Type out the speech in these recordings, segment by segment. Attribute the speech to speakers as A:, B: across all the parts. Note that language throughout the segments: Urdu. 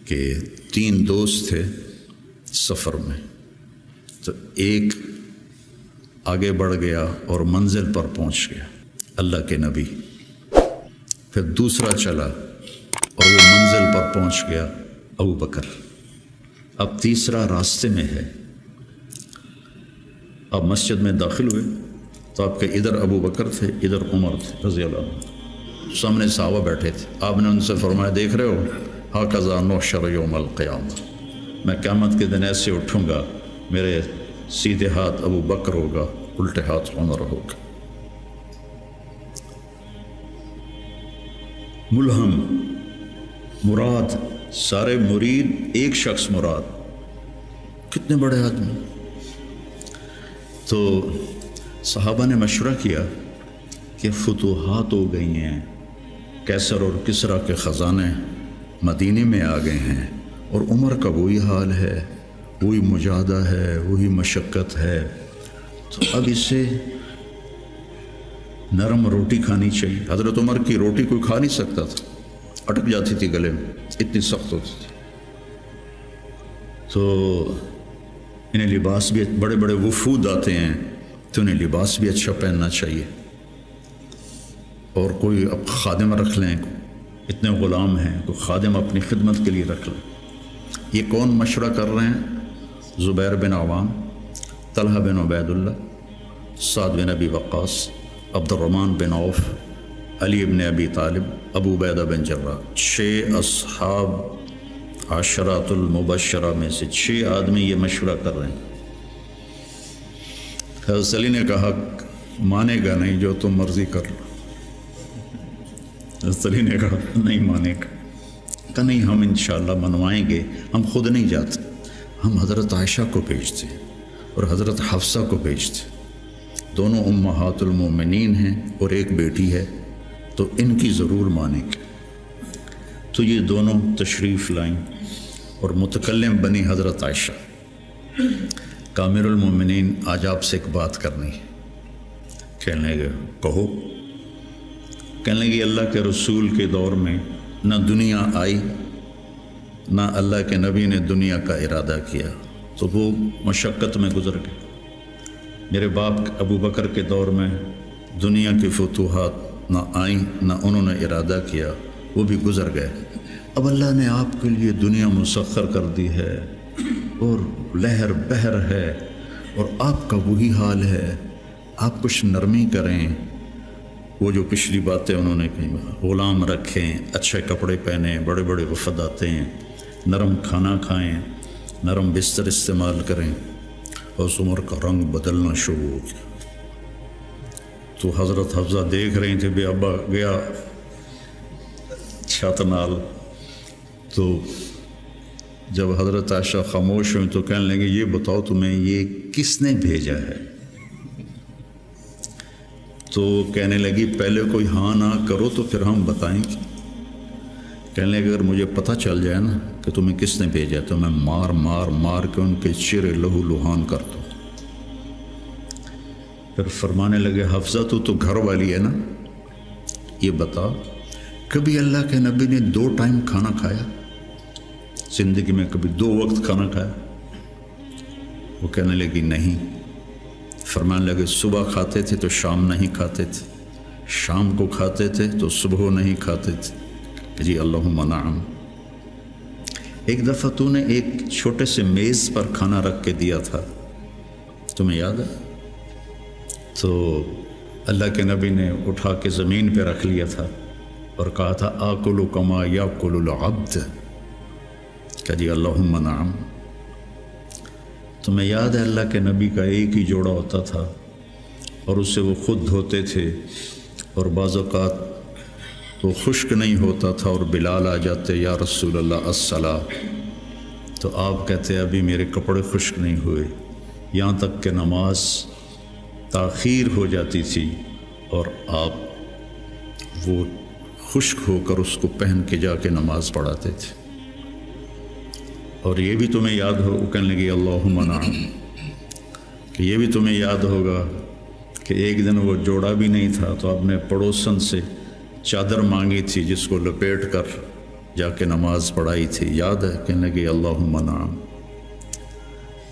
A: کہ 3 دوست تھے سفر میں، تو ایک آگے بڑھ گیا اور منزل پر پہنچ گیا، اللہ کے نبی۔ پھر دوسرا چلا اور وہ منزل پر پہنچ گیا، ابو بکر۔ اب تیسرا راستے میں ہے۔ اب مسجد میں داخل ہوئے تو آپ کے ادھر ابو بکر تھے، ادھر عمر تھے رضی اللہ عنہ، سامنے صحابہ بیٹھے تھے۔ آپ نے ان سے فرمایا، دیکھ رہے ہو ہاکذا نحشر یوم القیامہ، میں قیامت کے دن ایسے اٹھوں گا، میرے سیدھے ہاتھ ابو بکر ہوگا، الٹے ہاتھ عمر ہوگا۔ ملہم مراد، سارے مرید، ایک شخص مراد، کتنے بڑے آدمی۔ تو صحابہ نے مشورہ کیا کہ فتوحات ہو گئی ہیں، کیسر اور کسریٰ کے خزانے مدینے میں آ گئے ہیں، اور عمر کا وہی حال ہے، وہی مجاہدہ ہے، وہی مشقت ہے، تو اب اسے نرم روٹی کھانی چاہیے۔ حضرت عمر کی روٹی کوئی کھا نہیں سکتا تھا، اٹک جاتی تھی گلے میں، اتنی سخت ہوتی تھی۔ تو انہیں لباس بھی، بڑے بڑے وفود آتے ہیں تو انہیں لباس بھی اچھا پہننا چاہیے، اور کوئی اب خادم رکھ لیں، اتنے غلام ہیں، کوئی خادم اپنی خدمت کے لیے رکھ لیں۔ یہ کون مشورہ کر رہے ہیں؟ زبیر بن عوام، طلحہ بن عبید اللہ، سعد بن ابی وقاص، عبد الرحمن بن عوف، علی بن ابی طالب، ابو عبیدہ بن جراح۔ 6 اصحاب عشرات المبشرہ میں سے 6 آدمی یہ مشورہ کر رہے ہیں۔ حضرت علی نے کہا، مانے گا نہیں، جو تم مرضی کر لو۔ حضرت علی نے کہا نہیں مانے گا، کہا نہیں، ہم انشاءاللہ منوائیں گے، ہم خود نہیں جاتے، ہم حضرت عائشہ کو بھیجتے اور حضرت حفصہ کو بھیجتے، دونوں امہات المومنین ہیں اور ایک بیٹی ہے، تو ان کی ضرور مانیں گے۔ تو یہ دونوں تشریف لائیں اور متکلم بنی حضرت عائشہ، کامر المومنین، آج آپ سے ایک بات کرنی ہے۔ کہنے لگے، کہو۔ کہنے لگے، اللہ کے رسول کے دور میں نہ دنیا آئی، نہ اللہ کے نبی نے دنیا کا ارادہ کیا، تو وہ مشقت میں گزر گئے۔ میرے باپ ابو بکر کے دور میں دنیا کی فتوحات نہ آئیں، نہ انہوں نے ارادہ کیا، وہ بھی گزر گئے۔ اب اللہ نے آپ کے لیے دنیا مسخر کر دی ہے، اور لہر بہر ہے، اور آپ کا وہی حال ہے۔ آپ کچھ نرمی کریں۔ وہ جو پچھلی باتیں انہوں نے کہیں، غلام رکھیں، اچھے کپڑے پہنیں، بڑے بڑے وفد آتے ہیں، نرم کھانا کھائیں، نرم بستر استعمال کریں۔ اور عمر کا رنگ بدلنا شروع ہو گیا۔ تو حضرت حفصہ دیکھ رہی تھے، بے ابا گیا چھت نال، تو جب حضرت عائشہ خاموش ہوئی تو کہنے لگے، یہ بتاؤ تمہیں یہ کس نے بھیجا ہے؟ تو کہنے لگی، پہلے کوئی ہاں نہ کرو تو پھر ہم بتائیں گے۔ کہنے لگے، اگر مجھے پتہ چل جائے نا کہ تمہیں کس نے بھیجا تو میں مار مار مار کے ان کے چہرے لہو لہان کر دوں۔ پھر فرمانے لگے، حفصہ تو گھر والی ہے نا، یہ بتا، کبھی اللہ کے نبی نے 2 ٹائم کھانا کھایا؟ زندگی میں کبھی 2 وقت کھانا کھایا؟ وہ کہنے لگی نہیں۔ فرمانے لگے، صبح کھاتے تھے تو شام نہیں کھاتے تھے، شام کو کھاتے تھے تو صبح نہیں کھاتے تھے۔ جی اللہم نعم۔ ایک دفعہ تو نے ایک چھوٹے سے میز پر کھانا رکھ کے دیا تھا، تمہیں یاد ہے؟ تو اللہ کے نبی نے اٹھا کے زمین پہ رکھ لیا تھا اور کہا تھا، آکل کما یاکل العبد۔ کہ جی اللہم نعم۔ تمہیں یاد ہے اللہ کے نبی کا ایک ہی جوڑا ہوتا تھا اور اسے وہ خود دھوتے تھے، اور بعض اوقات وہ خشک نہیں ہوتا تھا اور بلال آ جاتے، یا رسول اللہ الصلاۃ، تو آپ کہتے ابھی میرے کپڑے خشک نہیں ہوئے، یہاں تک کہ نماز تاخیر ہو جاتی تھی اور آپ وہ خشک ہو کر اس کو پہن کے جا کے نماز پڑھاتے تھے۔ اور یہ بھی تمہیں یاد ہو، کہنے لگی اللہم نعم، کہ یہ بھی تمہیں یاد ہوگا کہ ایک دن وہ جوڑا بھی نہیں تھا تو آپ نے پڑوسن سے چادر مانگی تھی جس کو لپیٹ کر جا کے نماز پڑھائی تھی، یاد ہے؟ کہنے لگی اللہم نعم۔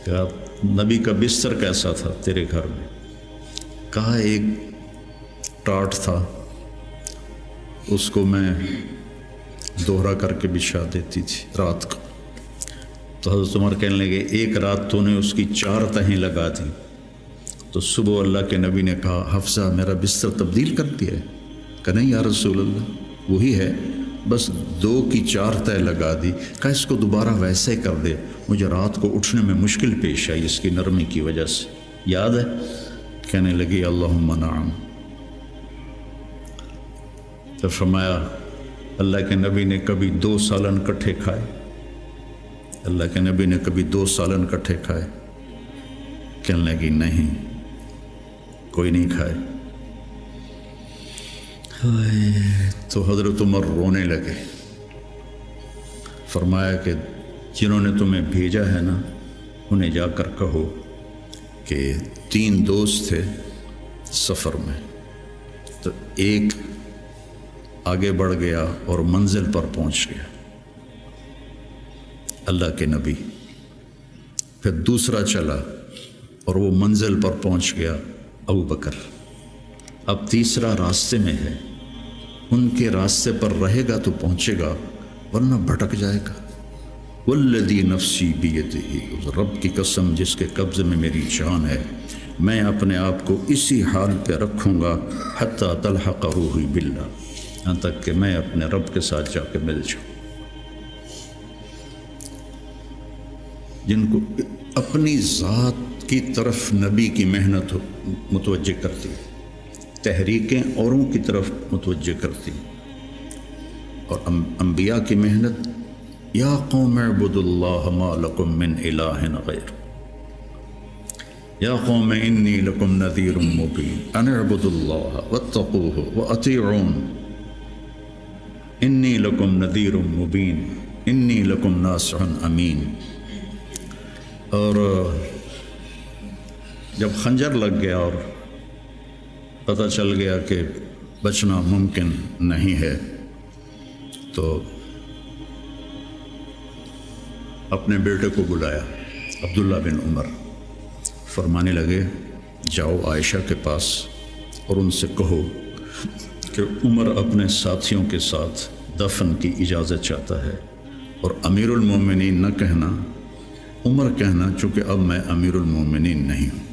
A: کہا نبی کا بستر کیسا تھا تیرے گھر میں؟ کہا ایک ٹاٹ تھا، اس کو میں دوہرا کر کے بچھا دیتی تھی رات کو۔ تو حضرت عمر کہنے لگے ایک رات تو نے اس کی 4 تہیں لگا دی، تو صبح اللہ کے نبی نے کہا حفصہ میرا بستر تبدیل کر دیا ہے؟ کہ نہیں یا رسول اللہ وہی ہے، بس 2 کی 4 تہ لگا دی۔ کہا اس کو دوبارہ ویسے کر دے، مجھے رات کو اٹھنے میں مشکل پیش آئی اس کی نرمی کی وجہ سے، یاد ہے؟ کہنے لگی اللہم نعم۔ تو فرمایا اللہ کے نبی نے کبھی 2 سالن کٹھے کھائے؟ اللہ کے نبی نے کبھی 2 سالن کٹھے کھائے؟ کہنے لگی نہیں، کوئی نہیں کھائے۔ تو حضرت عمر رونے لگے، فرمایا کہ جنہوں نے تمہیں بھیجا ہے نا انہیں جا کر کہو کہ 3 دوست تھے سفر میں، تو ایک آگے بڑھ گیا اور منزل پر پہنچ گیا اللہ کے نبی، پھر دوسرا چلا اور وہ منزل پر پہنچ گیا ابو بکر، اب تیسرا راستے میں ہے، ان کے راستے پر رہے گا تو پہنچے گا ورنہ بھٹک جائے گا۔ والذی نفسی بیدہ، اس رب کی قسم جس کے قبضے میں میری جان ہے، میں اپنے آپ کو اسی حال پہ رکھوں گا حتی تلحق روحی باللہ، یہاں تک کہ میں اپنے رب کے ساتھ جا کے مل جاؤں۔ جن کو اپنی ذات کی طرف نبی کی محنت متوجہ کرتی، تحریکیں اوروں کی طرف متوجہ کرتی، اور انبیاء کی محنت یا قوم اعبدوا اللہ ما لکم من الہ غیر، یا قوم انی لکم نذیر مبین ان اعبدوا اللہ واتقوہ واطیعون انی لکم نذیر مبین انی لکم ناصح امین۔ اور جب خنجر لگ گیا اور پتہ چل گیا کہ بچنا ممکن نہیں ہے، تو اپنے بیٹے کو بلایا عبداللہ بن عمر، فرمانے لگے جاؤ عائشہ کے پاس اور ان سے کہو کہ عمر اپنے ساتھیوں کے ساتھ دفن کی اجازت چاہتا ہے، اور امیر المومنین نہ کہنا، عمر کہنا، چونکہ اب میں امیر المومنین نہیں ہوں۔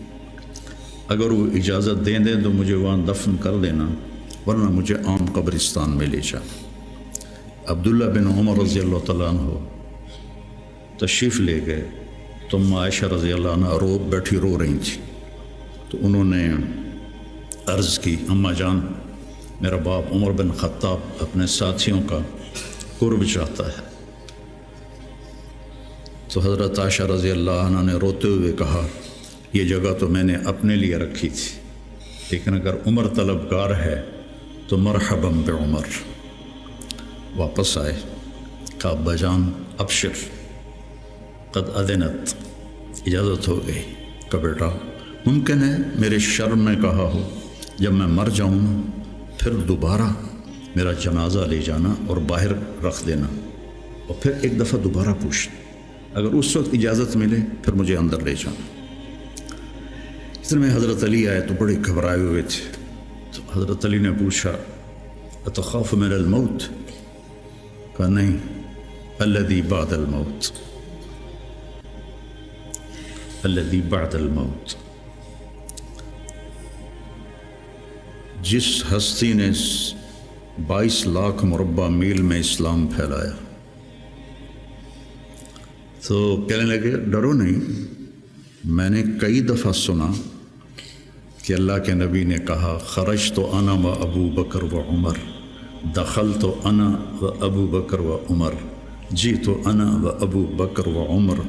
A: اگر وہ اجازت دیں تو مجھے وہاں دفن کر دینا، ورنہ مجھے عام قبرستان میں لے جا۔ عبداللہ بن عمر رضی اللہ تعالیٰ عنہ تشریف لے گئے، تو عائشہ رضی اللہ عنہ بیٹھی رو رہی تھی، تو انہوں نے عرض کی اماں جان میرا باپ عمر بن خطاب اپنے ساتھیوں کا قرب چاہتا ہے۔ تو حضرت عائشہ رضی اللہ عنہ نے روتے ہوئے کہا یہ جگہ تو میں نے اپنے لیے رکھی تھی، لیکن اگر عمر طلبگار ہے تو مرحبا بعمر۔ واپس آئے، کہا ابا جان ابشر قد اذنت، اجازت ہو گئی۔ کہ بیٹا ممکن ہے میرے شرم میں کہا ہو، جب میں مر جاؤں نا پھر دوبارہ میرا جنازہ لے جانا اور باہر رکھ دینا، اور پھر ایک دفعہ دوبارہ پوچھنا، اگر اس وقت اجازت ملے پھر مجھے اندر لے جانا۔ اس میں حضرت علی آئے تو بڑے گھبرائے ہوئے تھے، تو حضرت علی نے پوچھا اتخاف من الموت؟ کہا نہیں، الذی بعد الموت، الذی بعد الموت۔ جس ہستی نے 22 لاکھ مربع میل میں اسلام پھیلایا، تو کہنے لگے ڈرو نہیں، میں نے کئی دفعہ سنا کہ اللہ کے نبی نے کہا خرج تو انا و ابو بکر و عمر، دخل تو انا و ابو بکر و عمر، جی تو انا و ابو بکر و عمر،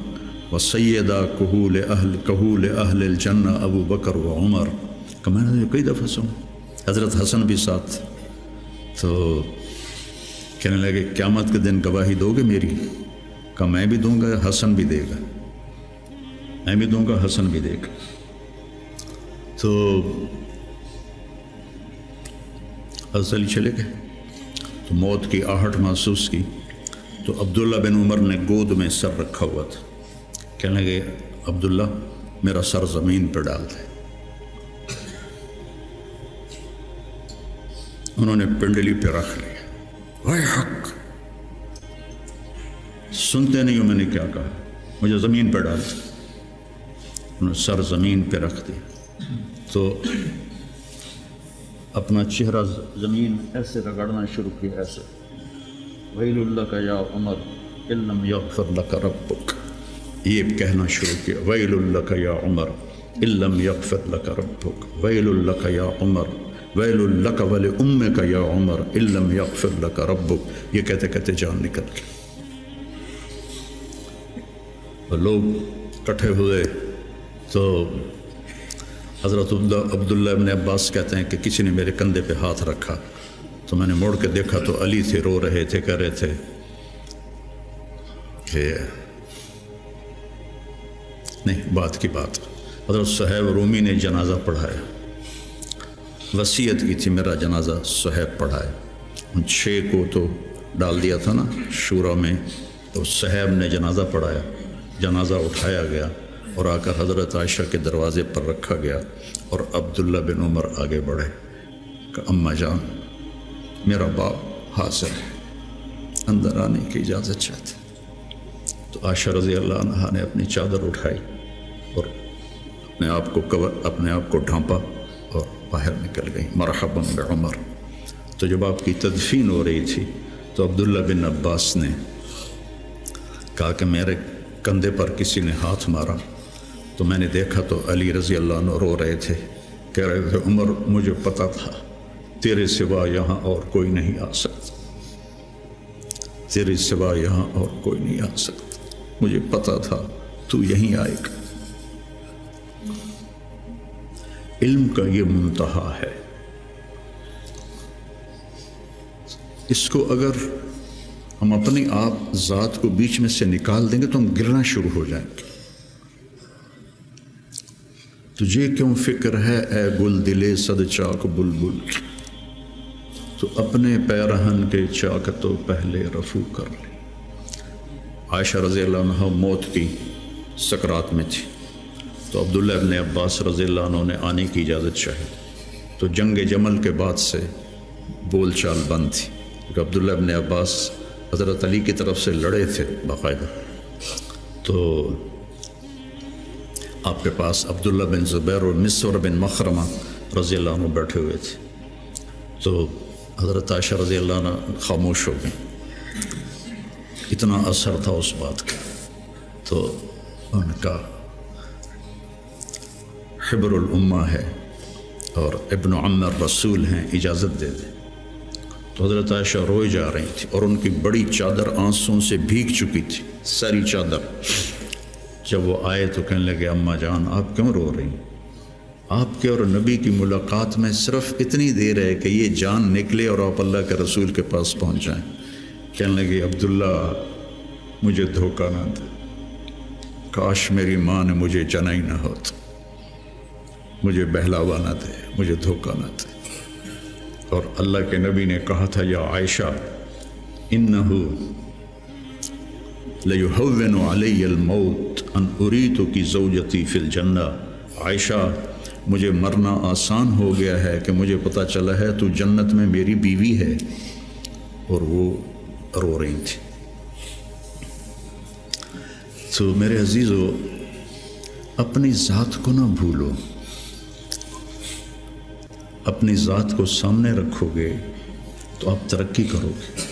A: و سیدہ کہول اہل الجنہ ابو بکر و عمر۔ کہ میں نے کئی دفعہ سنا، حضرت حسن بھی ساتھ، تو کہنے لگے قیامت کے دن گواہی دو گے میری؟ کہ میں بھی دوں گا، حسن بھی دے گا، میں بھی دوں گا، حسن بھی دے گا۔ تو حضرت علی چلے گئے، تو موت کی آہٹ محسوس کی، تو عبداللہ بن عمر نے گود میں سر رکھا ہوا تھا، کہنے لگے عبداللہ میرا سر زمین پر ڈال دے۔ انہوں نے پنڈلی پہ رکھ لیا، وے حق، سنتے نہیں ہو میں نے کیا کہا، مجھے زمین پہ ڈال دے۔ انہوں نے سر زمین پہ رکھ دیا تو اپنا چہرہ زمین ایسے رگڑنا شروع کیا، ایسے، ویل لک یا عمر ان لم یغفر لک ربک، یہ کہنا شروع کیا، ویل لک یا عمر ان لم یغفر لک ربک، ویل لک یا عمر، ویل لک ولامک یا عمر ان لم یغفر لک ربک، یہ کہتے کہتے جان نکل گئی۔ اور لوگ اکٹھے ہوئے تو حضرت عبداللہ ابن عباس کہتے ہیں کہ کسی نے میرے کندھے پہ ہاتھ رکھا تو میں نے موڑ کے دیکھا تو علی تھے، رو رہے تھے، کہہ رہے تھے کہ نہیں، بات کی بات، حضرت صہیب رومی نے جنازہ پڑھایا، وصیت کی تھی میرا جنازہ صہیب پڑھائے، ان 6 کو تو ڈال دیا تھا نا شورا میں، تو صہیب نے جنازہ پڑھایا، جنازہ اٹھایا گیا اور آ کر حضرت عائشہ کے دروازے پر رکھا گیا، اور عبداللہ بن عمر آگے بڑھے کہ اماں جان میرا باپ حاضر ہے، اندر آنے کی اجازت چاہتے۔ تو عائشہ رضی اللہ عنہا نے اپنی چادر اٹھائی اور اپنے آپ کو ڈھانپا اور باہر نکل گئی، مرحبا بعمر۔ تو جب آپ کی تدفین ہو رہی تھی تو عبداللہ بن عباس نے کہا کہ میرے کندھے پر کسی نے ہاتھ مارا، تو میں نے دیکھا تو علی رضی اللہ عنہ رو رہے تھے، کہہ رہے تھے عمر مجھے پتا تھا تیرے سوا یہاں اور کوئی نہیں آ سکتا، تیرے سوا یہاں اور کوئی نہیں آ سکتا، مجھے پتا تھا تو یہیں آئے گا۔ علم کا یہ منتہا ہے، اس کو اگر ہم اپنے آپ ذات کو بیچ میں سے نکال دیں گے تو ہم گرنا شروع ہو جائیں گے۔ تجھے کیوں فکر ہے اے گل دلے صد چاک بلبل، تو اپنے پیرہن کے چاک تو پہلے رفو کر لے۔ عائشہ رضی اللہ عنہ موت کی سکرات میں تھی تو عبداللہ ابن عباس رضی اللہ عنہ نے آنے کی اجازت چاہی، تو جنگ جمل کے بعد سے بول چال بند تھی، کیونکہ عبداللہ ابن عباس حضرت علی کی طرف سے لڑے تھے باقاعدہ، تو آپ کے پاس عبداللہ بن زبیر اور مسور بن مخرمہ رضی اللہ عنہ بیٹھے ہوئے تھے، تو حضرت عائشہ رضی اللہ عنہ خاموش ہو گئی، اتنا اثر تھا اس بات کا۔ تو ان کا حبر الامہ ہے اور ابن عم الرسول ہیں، اجازت دے دیں۔ تو حضرت عائشہ روئے جا رہی تھی اور ان کی بڑی چادر آنسوں سے بھیگ چکی تھی، ساری چادر۔ جب وہ آئے تو کہنے لگے اماں جان آپ کیوں رو رہی ہیں؟ آپ کے اور نبی کی ملاقات میں صرف اتنی دیر ہے کہ یہ جان نکلے اور آپ اللہ کے رسول کے پاس پہنچ جائیں۔ کہنے لگے عبداللہ مجھے دھوکہ نہ دے، کاش میری ماں نے مجھے جنا ہی نہ ہوتا، مجھے بہلاوا نہ دے، مجھے دھوکہ نہ دے۔ اور اللہ کے نبی نے کہا تھا یا عائشہ انہو لیہون علی الموت ان اریتک زوجتی فی الجنہ، عائشہ مجھے مرنا آسان ہو گیا ہے کہ مجھے پتہ چلا ہے تو جنت میں میری بیوی ہے۔ اور وہ رو رہی تھی۔ تو میرے عزیزو اپنی ذات کو نہ بھولو، اپنی ذات کو سامنے رکھو گے تو آپ ترقی کرو گے،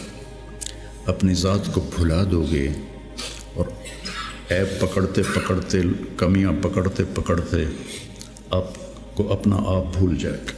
A: اپنی ذات کو بھلا دو گے اور عیب پکڑتے پکڑتے، کمیاں پکڑتے پکڑتے آپ کو اپنا آپ بھول جائے گا۔